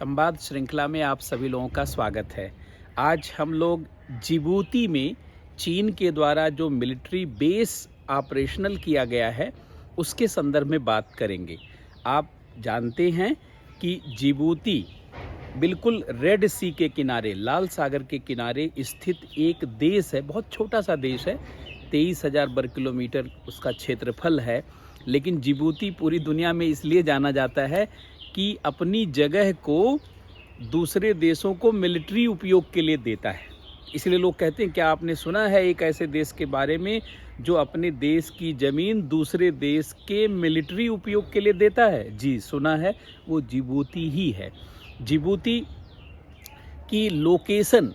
संवाद श्रृंखला में आप सभी लोगों का स्वागत है। आज हम लोग जिबूती में चीन के द्वारा जो मिलिट्री बेस ऑपरेशनल किया गया है उसके संदर्भ में बात करेंगे। आप जानते हैं कि जिबूती बिल्कुल रेड सी के किनारे, लाल सागर के किनारे स्थित एक देश है। बहुत छोटा सा देश है, 23,000 वर्ग किलोमीटर उसका क्षेत्रफल है। लेकिन जिबूती पूरी दुनिया में इसलिए जाना जाता है कि अपनी जगह को दूसरे देशों को मिलिट्री उपयोग के लिए देता है। इसलिए लोग कहते हैं, क्या आपने सुना है एक ऐसे देश के बारे में जो अपने देश की ज़मीन दूसरे देश के मिलिट्री उपयोग के लिए देता है? जी सुना है, वो जिबूती ही है। जिबूती की लोकेशन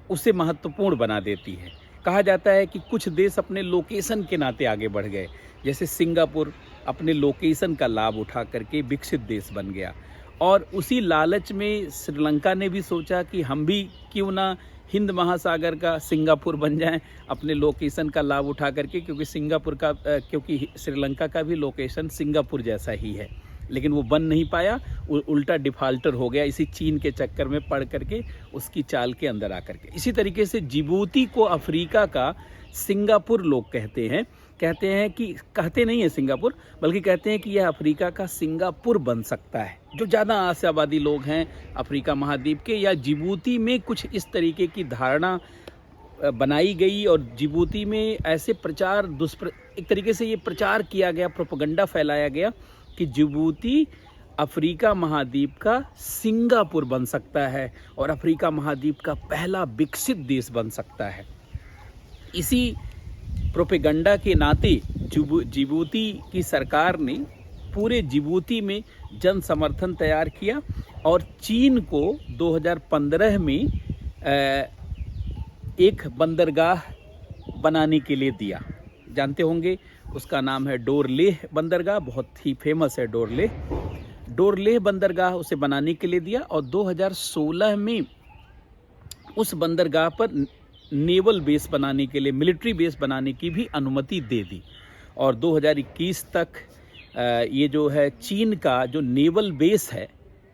उसे महत्वपूर्ण बना देती है। कहा जाता है कि कुछ देश अपने लोकेशन के नाते आगे बढ़ गए। जैसे सिंगापुर अपने लोकेशन का लाभ उठा करके विकसित देश बन गया, और उसी लालच में श्रीलंका ने भी सोचा कि हम भी क्यों ना हिंद महासागर का सिंगापुर बन जाएं अपने लोकेशन का लाभ उठा करके, क्योंकि श्रीलंका का भी लोकेशन सिंगापुर जैसा ही है। लेकिन वो बन नहीं पाया, उल्टा डिफाल्टर हो गया इसी चीन के चक्कर में पड़ करके, उसकी चाल के अंदर आकर के। इसी तरीके से जिबूती को अफ्रीका का सिंगापुर लोग कहते हैं कि कहते नहीं है सिंगापुर, बल्कि कहते हैं कि यह अफ्रीका का सिंगापुर बन सकता है। जो ज़्यादा आशावादी लोग हैं अफ्रीका महाद्वीप के, या जिबूती में कुछ इस तरीके की धारणा बनाई गई, और जिबूती में ऐसे एक तरीके से ये प्रचार किया गया, प्रोपेगेंडा फैलाया गया कि जिबूती अफ्रीका महाद्वीप का सिंगापुर बन सकता है और अफ्रीका महाद्वीप का पहला विकसित देश बन सकता है। इसी प्रोपेगेंडा के नाते जिबूती की सरकार ने पूरे जिबूती में जन समर्थन तैयार किया और चीन को 2015 में एक बंदरगाह बनाने के लिए दिया। जानते होंगे उसका नाम है डोरलेह बंदरगाह, बहुत ही फेमस है डोरलेह बंदरगाह उसे बनाने के लिए दिया, और 2016 में उस बंदरगाह पर नेवल बेस बनाने के लिए, मिलिट्री बेस बनाने की भी अनुमति दे दी। और 2021 तक ये जो है चीन का जो नेवल बेस है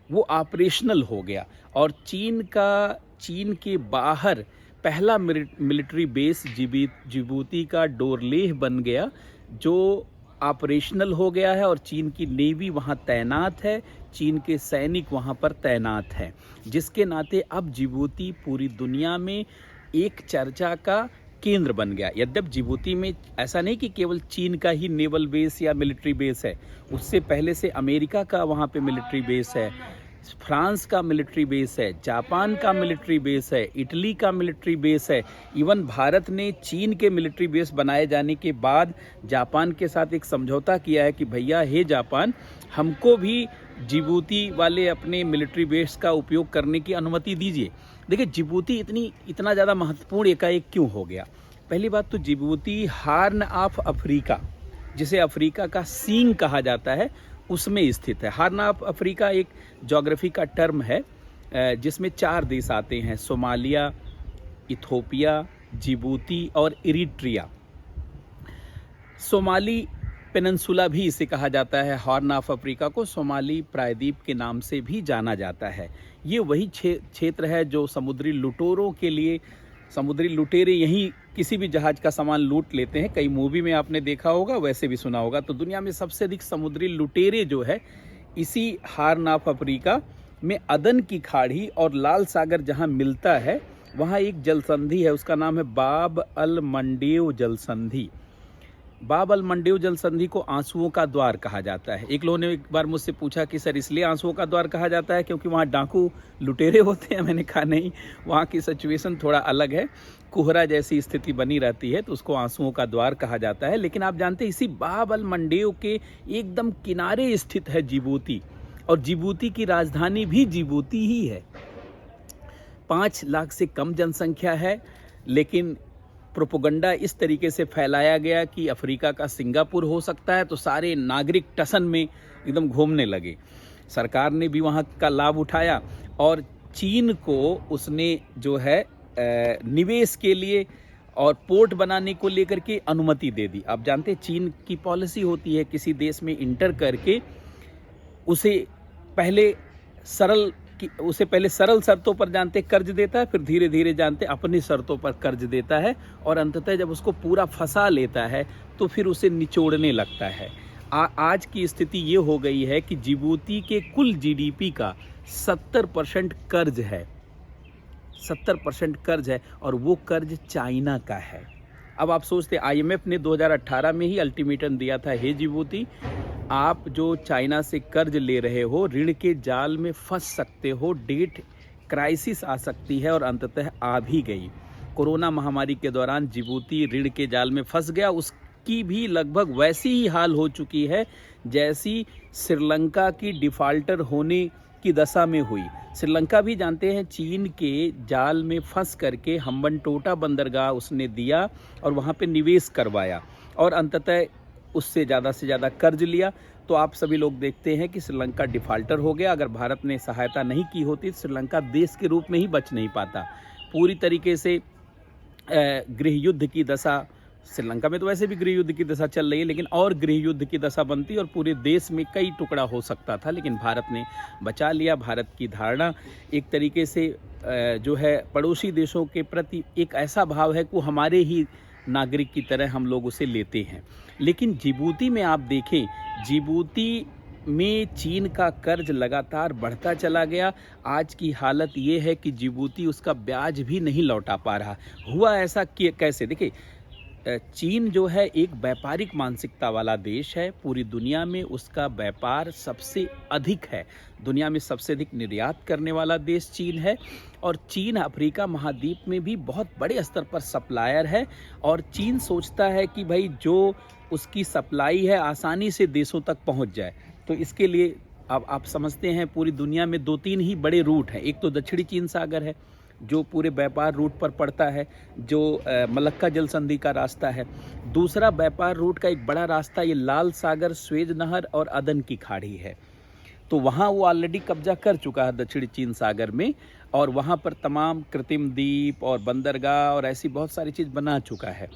वो ऑपरेशनल हो गया, और चीन के बाहर पहला मिलिट्री बेस जिबूती का डोरलेह बन गया, जो ऑपरेशनल हो गया है। और चीन की नेवी वहाँ तैनात है, चीन के सैनिक वहाँ पर तैनात हैं, जिसके नाते अब जिबूती पूरी दुनिया में एक चर्चा का केंद्र बन गया। यद्यपि जिबूती में ऐसा नहीं कि केवल चीन का ही नेवल बेस या मिलिट्री बेस है, उससे पहले से अमेरिका का वहाँ पे मिलिट्री बेस है, फ्रांस का मिलिट्री बेस है, जापान का मिलिट्री बेस है, इटली का मिलिट्री बेस है। इवन भारत ने चीन के मिलिट्री बेस बनाए जाने के बाद जापान के साथ एक समझौता किया है कि भैया हे जापान, हमको भी जिबूती वाले अपने मिलिट्री बेस का उपयोग करने की अनुमति दीजिए। देखिए जिबूती इतना ज़्यादा महत्वपूर्ण एकाएक क्यों हो गया? पहली बात तो जिबूती हार्न ऑफ अफ्रीका, जिसे अफ्रीका का सींग कहा जाता है, उसमें स्थित है। हार्न ऑफ अफ्रीका एक ज्योग्राफी का टर्म है जिसमें 4 देश आते हैं: सोमालिया, इथोपिया, जिबूती और इरिट्रिया। सोमाली पेनिनसुला भी इसे कहा जाता है। हॉर्न ऑफ अफ्रीका को सोमाली प्रायद्वीप के नाम से भी जाना जाता है। ये वही क्षेत्र है जो समुद्री लुटेरों के लिए, समुद्री लुटेरे यहीं किसी भी जहाज का सामान लूट लेते हैं। कई मूवी में आपने देखा होगा, वैसे भी सुना होगा। तो दुनिया में सबसे अधिक समुद्री लुटेरे जो है इसी हॉर्न ऑफ अफ्रीका में, अदन की खाड़ी और लाल सागर जहां मिलता है वहां एक जलसंधि है, उसका नाम है बाब अल मंडेव जलसंधि। बाब अल मंडेव जलसंधि को आंसुओं का द्वार कहा जाता है। एक लोगों ने एक बार मुझसे पूछा कि सर इसलिए आंसुओं का द्वार कहा जाता है क्योंकि वहाँ डाकू लुटेरे होते हैं? मैंने कहा नहीं, वहाँ की सिचुएशन थोड़ा अलग है, कोहरा जैसी स्थिति बनी रहती है, तो उसको आंसुओं का द्वार कहा जाता है। लेकिन आप जानते हैं इसी बाब अल मंडेव के एकदम किनारे स्थित है जिबूती, और जिबूती की राजधानी भी जिबूती ही है। 5 लाख से कम जनसंख्या है, लेकिन प्रोपेगेंडा इस तरीके से फैलाया गया कि अफ्रीका का सिंगापुर हो सकता है, तो सारे नागरिक टसन में एकदम घूमने लगे। सरकार ने भी वहाँ का लाभ उठाया, और चीन को उसने जो है निवेश के लिए और पोर्ट बनाने को लेकर के अनुमति दे दी। आप जानते हैं चीन की पॉलिसी होती है किसी देश में इंटर करके उसे पहले सरल कि उसे पहले सरल शर्तों पर जानते कर्ज देता है, फिर धीरे धीरे जानते अपनी शर्तों पर कर्ज देता है, और अंततः जब उसको पूरा फंसा लेता है तो फिर उसे निचोड़ने लगता है। आज की स्थिति ये हो गई है कि जिबूती के कुल जीडीपी का 70% कर्ज है, 70% कर्ज है, और वो कर्ज चाइना का है। अब आप सोचते, आईएमएफ ने 2018 में ही अल्टीमेटम दिया था, हे जिबूती, आप जो चाइना से कर्ज ले रहे हो, ऋण के जाल में फंस सकते हो, डेट क्राइसिस आ सकती है, और अंततः आ भी गई। कोरोना महामारी के दौरान जिबूती ऋण के जाल में फंस गया। उसकी भी लगभग वैसी ही हाल हो चुकी है जैसी श्रीलंका की डिफाल्टर होने की दशा में हुई। श्रीलंका भी जानते हैं चीन के जाल में फंस करके हम्बनटोटा बंदरगाह उसने दिया और वहाँ पे निवेश करवाया, और अंततः उससे ज़्यादा से ज़्यादा कर्ज लिया। तो आप सभी लोग देखते हैं कि श्रीलंका डिफाल्टर हो गया। अगर भारत ने सहायता नहीं की होती, श्रीलंका देश के रूप में ही बच नहीं पाता। पूरी तरीके से गृह युद्ध की दशा, श्रीलंका में तो वैसे भी गृह युद्ध की दशा चल रही है, लेकिन और गृह युद्ध की दशा बनती और पूरे देश में कई टुकड़ा हो सकता था, लेकिन भारत ने बचा लिया। भारत की धारणा एक तरीके से जो है पड़ोसी देशों के प्रति एक ऐसा भाव है कि हमारे ही नागरिक की तरह हम लोग उसे लेते हैं। लेकिन जिबूती में आप देखें, जिबूती में चीन का कर्ज लगातार बढ़ता चला गया। आज की हालत ये है कि जिबूती उसका ब्याज भी नहीं लौटा पा रहा। हुआ ऐसा कि कैसे? देखिए, चीन जो है एक व्यापारिक मानसिकता वाला देश है। पूरी दुनिया में उसका व्यापार सबसे अधिक है। दुनिया में सबसे अधिक निर्यात करने वाला देश चीन है, और चीन अफ्रीका महाद्वीप में भी बहुत बड़े स्तर पर सप्लायर है। और चीन सोचता है कि भाई जो उसकी सप्लाई है आसानी से देशों तक पहुंच जाए। तो इसके लिए अब आप समझते हैं पूरी दुनिया में 2-3 ही बड़े रूट हैं। एक तो दक्षिणी चीन सागर है जो पूरे व्यापार रूट पर पड़ता है, जो मलक्का जल संधि का रास्ता है। दूसरा व्यापार रूट का एक बड़ा रास्ता ये लाल सागर, स्वेज नहर और अदन की खाड़ी है। तो वहाँ वो ऑलरेडी कब्जा कर चुका है दक्षिणी चीन सागर में, और वहाँ पर तमाम कृत्रिम द्वीप और बंदरगाह और ऐसी बहुत सारी चीज़ बना चुका है।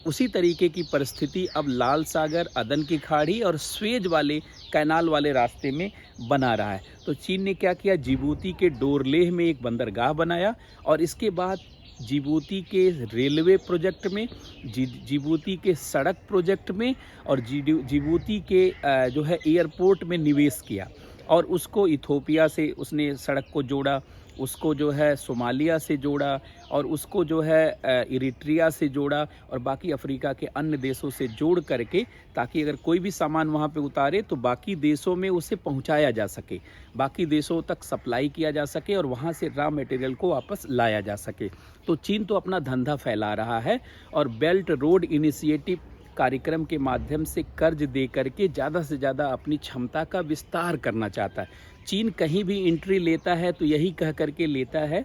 उसी तरीके की परिस्थिति अब लाल सागर, अदन की खाड़ी और स्वेज वाले कैनाल वाले रास्ते में बना रहा है। तो चीन ने क्या किया, जिबूती के डोरलेह में एक बंदरगाह बनाया, और इसके बाद जिबूती के रेलवे प्रोजेक्ट में, जिबूती के सड़क प्रोजेक्ट में, और जिबूती के जो है एयरपोर्ट में निवेश किया। और उसको इथोपिया से उसने सड़क को जोड़ा, उसको जो है सोमालिया से जोड़ा, और उसको जो है इरिट्रिया से जोड़ा, और बाकी अफ्रीका के अन्य देशों से जोड़ करके, ताकि अगर कोई भी सामान वहाँ पे उतारे तो बाकी देशों में उसे पहुँचाया जा सके, बाकी देशों तक सप्लाई किया जा सके, और वहाँ से रॉ मटेरियल को वापस लाया जा सके। तो चीन तो अपना धंधा फैला रहा है, और बेल्ट रोड इनिशिएटिव कार्यक्रम के माध्यम से कर्ज दे करके ज़्यादा से ज़्यादा अपनी क्षमता का विस्तार करना चाहता है। चीन कहीं भी एंट्री लेता है तो यही कह करके लेता है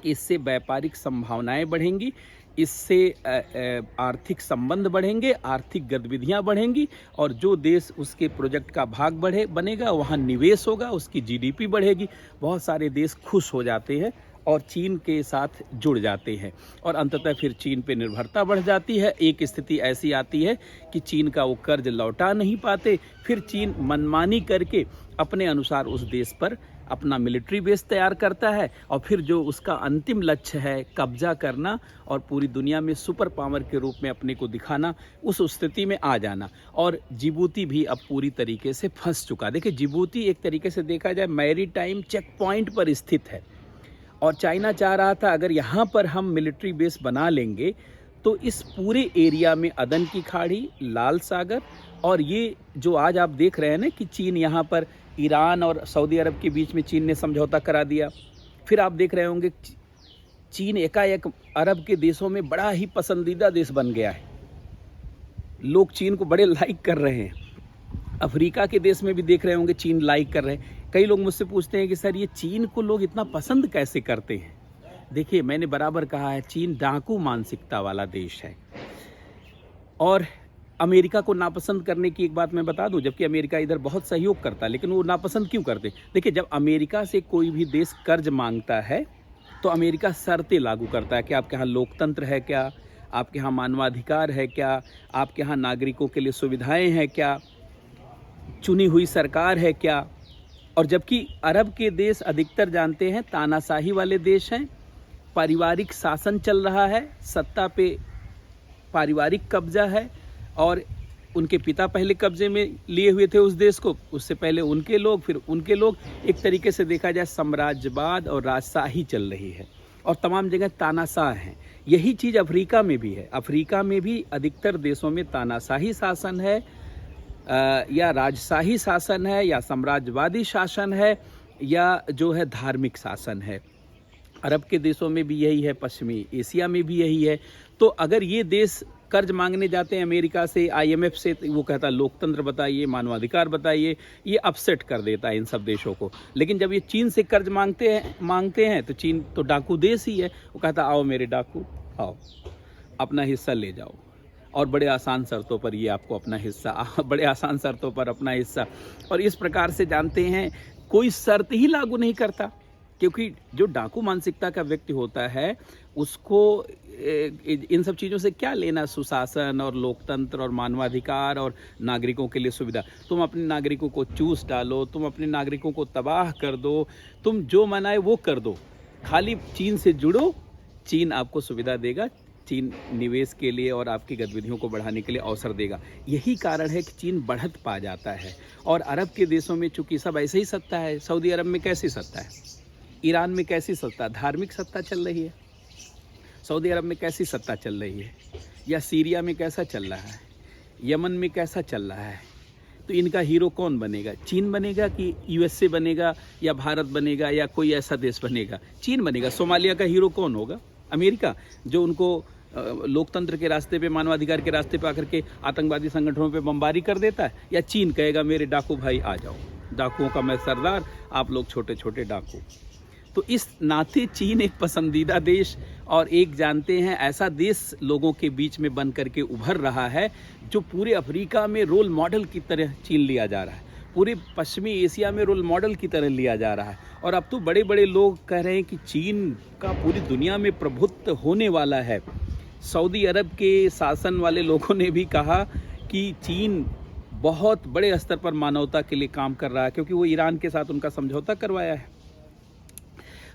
कि इससे व्यापारिक संभावनाएं बढ़ेंगी, इससे आर्थिक संबंध बढ़ेंगे, आर्थिक गतिविधियां बढ़ेंगी, और जो देश उसके प्रोजेक्ट का भाग बनेगा वहाँ निवेश होगा, उसकी जीडीपी बढ़ेगी। बहुत सारे देश खुश हो जाते हैं और चीन के साथ जुड़ जाते हैं, और अंततः फिर चीन पे निर्भरता बढ़ जाती है। एक स्थिति ऐसी आती है कि चीन का वो कर्ज लौटा नहीं पाते, फिर चीन मनमानी करके अपने अनुसार उस देश पर अपना मिलिट्री बेस तैयार करता है, और फिर जो उसका अंतिम लक्ष्य है कब्जा करना और पूरी दुनिया में सुपर पावर के रूप में अपने को दिखाना, उस स्थिति में आ जाना। और जिबूती भी अब पूरी तरीके से फंस चुका। देखिए, जिबूती एक तरीके से देखा जाए मैरीटाइम चेक पॉइंट पर स्थित है, और चाइना चाह रहा था अगर यहाँ पर हम मिलिट्री बेस बना लेंगे तो इस पूरे एरिया में अदन की खाड़ी, लाल सागर, और ये जो आज आप देख रहे हैं ना कि चीन यहाँ पर ईरान और सऊदी अरब के बीच में चीन ने समझौता करा दिया। फिर आप देख रहे होंगे चीन एकाएक अरब के देशों में बड़ा ही पसंदीदा देश बन गया है। लोग चीन को बड़े लाइक कर रहे हैं। अफ्रीका के देश में भी देख रहे होंगे चीन लाइक कर रहे हैं। कई लोग मुझसे पूछते हैं कि सर ये चीन को लोग इतना पसंद कैसे करते हैं। देखिए, मैंने बराबर कहा है, चीन डाकू मानसिकता वाला देश है। और अमेरिका को नापसंद करने की एक बात मैं बता दूं, जबकि अमेरिका इधर बहुत सहयोग करता है, लेकिन वो नापसंद क्यों करते? देखिए, जब अमेरिका से कोई भी देश कर्ज मांगता है तो अमेरिका शर्तें लागू करता है कि आपके यहाँ लोकतंत्र है क्या, आपके यहाँ मानवाधिकार है क्या, आपके यहाँ नागरिकों के लिए सुविधाएं हैं क्या, चुनी हुई सरकार है क्या, और जबकि अरब के देश अधिकतर जानते हैं तानाशाही वाले देश हैं, पारिवारिक शासन चल रहा है, सत्ता पे पारिवारिक कब्जा है और उनके पिता पहले कब्जे में लिए हुए थे उस देश को, उससे पहले उनके लोग, फिर उनके लोग, एक तरीके से देखा जाए साम्राज्यवाद और राजशाही चल रही है और तमाम जगह तानाशाह हैं। यही चीज़ अफ्रीका में भी है। अफ्रीका में भी अधिकतर देशों में तानाशाही शासन है या राजशाही शासन है या साम्राज्यवादी शासन है या जो है धार्मिक शासन है। अरब के देशों में भी यही है, पश्चिमी एशिया में भी यही है। तो अगर ये देश कर्ज मांगने जाते हैं अमेरिका से, IMF से, तो वो कहता है लोकतंत्र बताइए, मानवाधिकार बताइए, ये अपसेट कर देता है इन सब देशों को। लेकिन जब ये चीन से कर्ज मांगते हैं तो चीन तो डाकू देश ही है, वो कहता आओ मेरे डाकू, आओ अपना हिस्सा ले जाओ और बड़े आसान शर्तों पर ये आपको अपना हिस्सा, बड़े आसान शर्तों पर अपना हिस्सा। और इस प्रकार से जानते हैं कोई शर्त ही लागू नहीं करता, क्योंकि जो डाकू मानसिकता का व्यक्ति होता है उसको इन सब चीज़ों से क्या लेना, सुशासन और लोकतंत्र और मानवाधिकार और नागरिकों के लिए सुविधा। तुम अपने नागरिकों को चूस डालो, तुम अपने नागरिकों को तबाह कर दो, तुम जो मनाए वो कर दो, खाली चीन से जुड़ो, चीन आपको सुविधा देगा, चीन निवेश के लिए और आपकी गतिविधियों को बढ़ाने के लिए अवसर देगा। यही कारण है कि चीन बढ़त पा जाता है। और अरब के देशों में चूंकि सब ऐसे ही सत्ता है, सऊदी अरब में कैसी सत्ता है, ईरान में कैसी सत्ता, धार्मिक सत्ता चल रही है, सऊदी अरब में कैसी सत्ता चल रही है, या सीरिया में कैसा चल रहा है, यमन में कैसा चल रहा है। तो इनका हीरो कौन बनेगा, चीन बनेगा कि USA बनेगा या भारत बनेगा या कोई ऐसा देश बनेगा, चीन बनेगा। सोमालिया का हीरो कौन होगा, अमेरिका, जो उनको लोकतंत्र के रास्ते पे, मानवाधिकार के रास्ते पे आकर के आतंकवादी संगठनों पे बमबारी कर देता है, या चीन कहेगा मेरे डाकू भाई आ जाओ, डाकुओं का मैं सरदार, आप लोग छोटे छोटे डाकू। तो इस नाते चीन एक पसंदीदा देश और एक जानते हैं ऐसा देश लोगों के बीच में बन करके उभर रहा है, जो पूरे अफ्रीका में रोल मॉडल की तरह चीन लिया जा रहा है, पूरे पश्चिमी एशिया में रोल मॉडल की तरह लिया जा रहा है। और अब तो बड़े बड़े लोग कह रहे हैं कि चीन का पूरी दुनिया में प्रभुत्व होने वाला है। सऊदी अरब के शासन वाले लोगों ने भी कहा कि चीन बहुत बड़े स्तर पर मानवता के लिए काम कर रहा है, क्योंकि वो ईरान के साथ उनका समझौता करवाया है।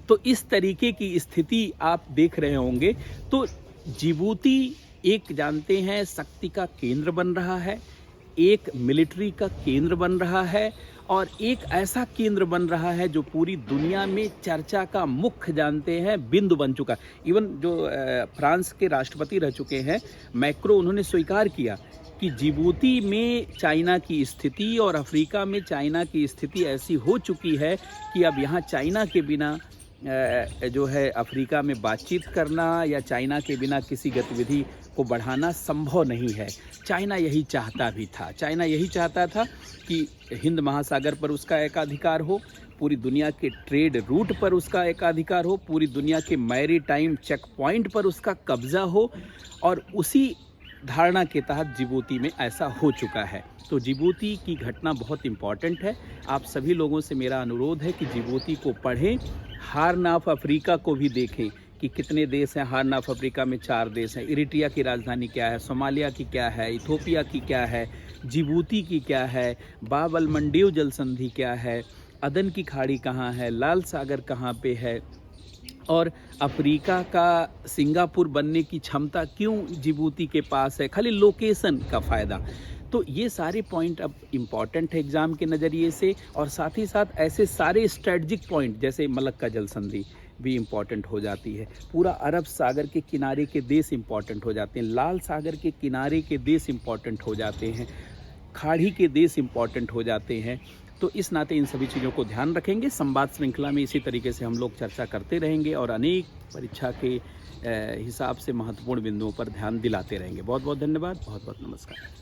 तो इस तरीके की स्थिति आप देख रहे होंगे। तो जिबूती एक जानते हैं शक्ति का केंद्र बन रहा है, एक मिलिट्री का केंद्र बन रहा है और एक ऐसा केंद्र बन रहा है जो पूरी दुनिया में चर्चा का मुख्य जानते हैं बिंदु बन चुका। इवन जो फ्रांस के राष्ट्रपति रह चुके हैं मैक्रो, उन्होंने स्वीकार किया कि जिबूती में चाइना की स्थिति और अफ्रीका में चाइना की स्थिति ऐसी हो चुकी है कि अब यहाँ चाइना के बिना जो है अफ्रीका में बातचीत करना या चाइना के बिना किसी गतिविधि को बढ़ाना संभव नहीं है। चाइना यही चाहता भी था, चाइना यही चाहता था कि हिंद महासागर पर उसका एकाधिकार हो, पूरी दुनिया के ट्रेड रूट पर उसका एकाधिकार हो, पूरी दुनिया के मैरीटाइम चेक पॉइंट पर उसका कब्जा हो, और उसी धारणा के तहत जिबूती में ऐसा हो चुका है। तो जिबूती की घटना बहुत इम्पॉर्टेंट है। आप सभी लोगों से मेरा अनुरोध है कि जिबूती को पढ़ें, हार्न ऑफ अफ्रीका को भी देखें कि कितने देश हैं। हार्न ऑफ अफ्रीका में 4 देश हैं। इरिट्रिया की राजधानी क्या है, सोमालिया की क्या है, इथोपिया की क्या है, जिबूती की क्या है, बाब अल मंडेव जल संधि क्या है, अदन की खाड़ी कहाँ है, लाल सागर कहाँ पे है, और अफ्रीका का सिंगापुर बनने की क्षमता क्यों जिबूती के पास है, खाली लोकेशन का फ़ायदा। तो ये सारे पॉइंट अब इम्पॉर्टेंट है एग्ज़ाम के नज़रिए से, और साथ ही साथ ऐसे सारे स्ट्रेटजिक पॉइंट जैसे मलक्का जल संधि भी इम्पॉर्टेंट हो जाती है, पूरा अरब सागर के किनारे के देश इम्पॉर्टेंट हो जाते हैं, लाल सागर के किनारे के देश इम्पॉर्टेंट हो जाते हैं, खाड़ी के देश इम्पॉर्टेंट हो जाते हैं। तो इस नाते इन सभी चीज़ों को ध्यान रखेंगे। संवाद श्रृंखला में इसी तरीके से हम लोग चर्चा करते रहेंगे और अनेक परीक्षा के हिसाब से महत्वपूर्ण बिंदुओं पर ध्यान दिलाते रहेंगे। बहुत बहुत धन्यवाद, बहुत बहुत नमस्कार।